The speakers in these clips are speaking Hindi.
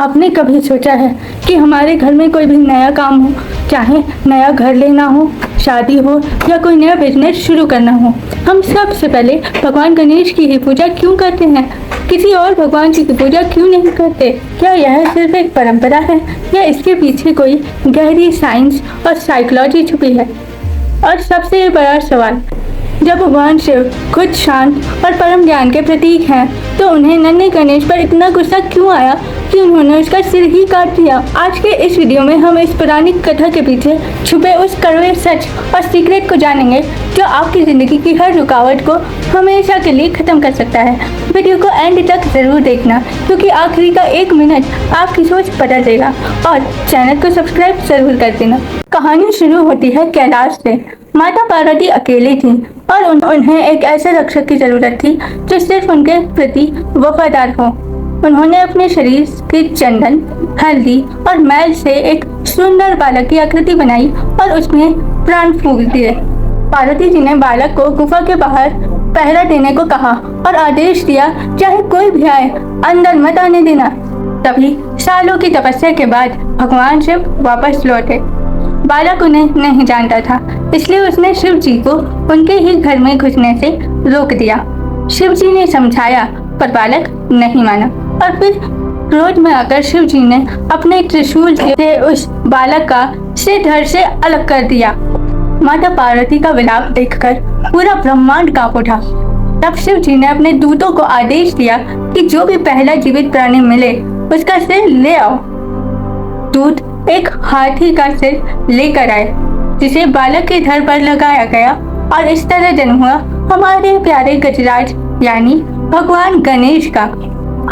आपने कभी सोचा है कि हमारे घर में कोई भी नया काम हो, चाहे नया घर लेना हो, शादी हो या कोई नया बिजनेस शुरू करना हो, हम सबसे पहले भगवान गणेश की ही पूजा क्यों करते हैं? किसी और भगवान की पूजा क्यों नहीं करते? क्या यह सिर्फ एक परंपरा है या इसके पीछे कोई गहरी साइंस और साइकोलॉजी छुपी है? और सबसे बड़ा सवाल, जब भगवान शिव खुद शांत और परम ज्ञान के प्रतीक हैं, तो उन्हें नन्हे गणेश पर इतना गुस्सा क्यों आया कि उन्होंने उसका सिर ही काट दिया? आज के इस वीडियो में हम इस पुरानी कथा के पीछे छुपे उस कड़वे सच और सीक्रेट को जानेंगे जो आपकी जिंदगी की हर रुकावट को हमेशा के लिए खत्म कर सकता है। वीडियो को एंड तक जरूर देखना, क्योंकि आखिरी का 1 मिनट आपकी सोच बदल देगा। और चैनल को सब्सक्राइब जरूर कर देना। कहानी शुरू होती है कैलाश से। माता पार्वती अकेली थी और उन्हें एक ऐसे रक्षक की जरूरत थी जो सिर्फ उनके प्रति वफादार हो। उन्होंने अपने शरीर के चंदन, हल्दी और मैल से एक सुंदर बालक की आकृति बनाई और उसमें प्राण फूंक दिए। पार्वती जी ने बालक को गुफा के बाहर पहरा देने को कहा और आदेश दिया, चाहे कोई भी आए अंदर मत आने देना। तभी सालों की तपस्या के बाद भगवान शिव वापस लौटे। बालक उन्हें नहीं जानता था, इसलिए उसने शिव जी को उनके ही घर में घुसने से रोक दिया। शिव जी ने समझाया, पर बालक नहीं माना और फिर क्रोध में आकर शिव जी ने अपने त्रिशूल से उस बालक का सिर धड़ से अलग कर दिया। माता पार्वती का विलाप देखकर पूरा ब्रह्मांड कांप उठा। तब शिव जी ने अपने दूतों को आदेश दिया कि जो भी पहला जीवित प्राणी मिले उसका सिर ले आओ। दूत एक हाथी का सिर लेकर आए, जिसे बालक के धड़ पर लगाया गया और इस तरह जन्म हुआ हमारे प्यारे गजराज यानी भगवान गणेश का।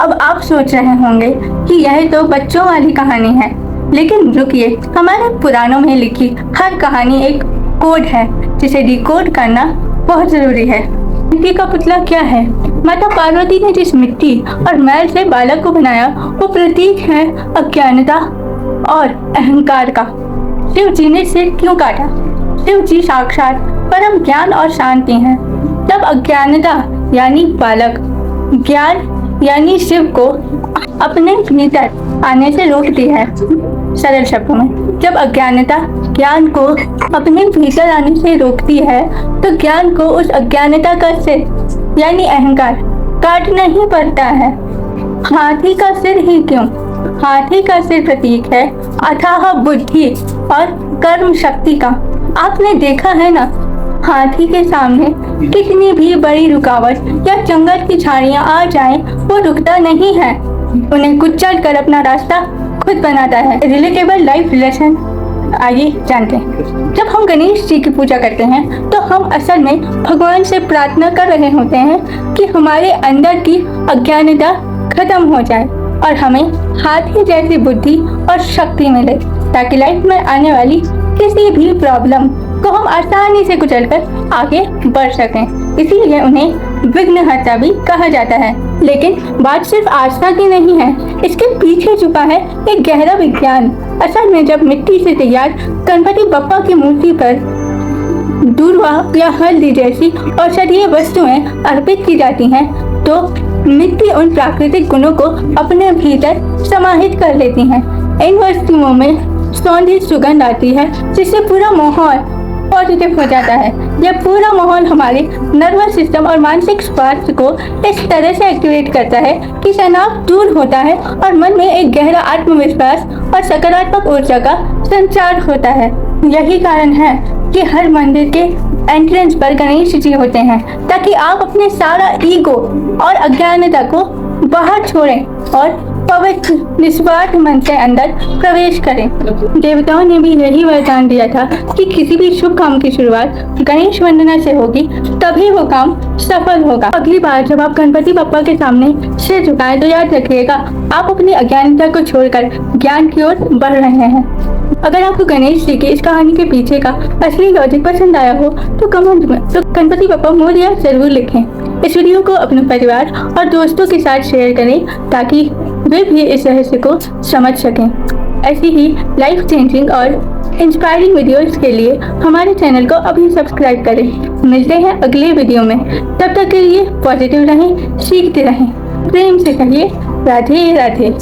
अब आप सोच रहे होंगे कि यह तो बच्चों वाली कहानी है, लेकिन रुकिए, हमारे पुराणों में लिखी हर कहानी एक कोड है जिसे डिकोड करना बहुत जरूरी है। मिट्टी का पुतला क्या है? माता पार्वती ने जिस मिट्टी और मैल से बालक को बनाया वो प्रतीक है अज्ञानता और अहंकार का। शिव जी ने सिर क्यों काटा? शिव जी साक्षात परम ज्ञान और शांति हैं। जब अज्ञानता यानी बालक, ज्ञान यानी शिव को अपने भीतर आने से रोकती है। सरल शब्दों में, जब अज्ञानता ज्ञान को अपने भीतर आने से रोकती है, तो ज्ञान को उस अज्ञानता का सिर यानी अहंकार काटना ही पड़ता है। हाथी का सिर ही क्यों? हाथी का सिर प्रतीक है अथाह बुद्धि और कर्म शक्ति का। आपने देखा है ना, हाथी के सामने कितनी भी बड़ी रुकावट या जंगल की झाड़ियां आ जाएं, वो रुकता नहीं है, उन्हें कुचल कर अपना रास्ता खुद बनाता है। रिलेटेबल लाइफ लेसन आइए जानते हैं। जब हम गणेश जी की पूजा करते हैं तो हम असल में भगवान से प्रार्थना कर रहे होते हैं कि हमारे अंदर की अज्ञानता खत्म हो जाए और हमें हाथी जैसी बुद्धि और शक्ति मिले, ताकि लाइफ में आने वाली किसी भी प्रॉब्लम को हम आसानी से कुचलकर आगे बढ़ सकें। इसीलिए उन्हें विघ्नहर्ता भी कहा जाता है। लेकिन बात सिर्फ आस्था की नहीं है, इसके पीछे छुपा है एक गहरा विज्ञान। असल में जब मिट्टी से तैयार गणपति बप्पा की मूर्ति पर दूर्वा या हल्दी जैसी औषधीय वस्तुएं अर्पित की जाती हैं, तो मिट्टी उन प्राकृतिक गुणों को अपने भीतर समाहित कर लेती है। इन वस्तुओं में सौंधी सुगंध आती है, जिससे पूरा माहौल पॉजिटिव हो जाता है। यह पूरा माहौल हमारे नर्वस सिस्टम और मानसिक स्वास्थ्य को इस तरह से एक्टिवेट करता है कि तनाव दूर होता है और मन में एक गहरा आत्मविश्वास और सकारात्मक ऊर्जा का संचार होता है। यही कारण है कि हर मंदिर के एंट्रेंस पर गणेश जी होते हैं, ताकि आप अपने सारा ईगो और अज्ञानता को बाहर छोड़ें और पवित्र निस्वार्थ मन से अंदर प्रवेश करें। देवताओं ने भी यही वरदान दिया था कि किसी भी शुभ काम की शुरुआत गणेश वंदना से होगी, तभी वो काम सफल होगा। अगली बार जब आप गणपति बप्पा के सामने सिर झुकाएं तो याद रखिएगा, आप अपनी अज्ञानता को छोड़कर ज्ञान की ओर बढ़ रहे हैं। अगर आपको गणेश जी की इस कहानी के पीछे का असली लॉजिक पसंद आया हो तो कमेंट में तो गणपति बप्पा मोरया जरूर लिखें। इस वीडियो को अपने परिवार और दोस्तों के साथ शेयर करें, ताकि वे भी इस रहस्य को समझ सकें। ऐसी ही लाइफ चेंजिंग और इंस्पायरिंग वीडियोस के लिए हमारे चैनल को अभी सब्सक्राइब करें। मिलते हैं अगले वीडियो में, तब तक के लिए पॉजिटिव रहें, सीखते रहें। प्रेम से कहिए राधे राधे।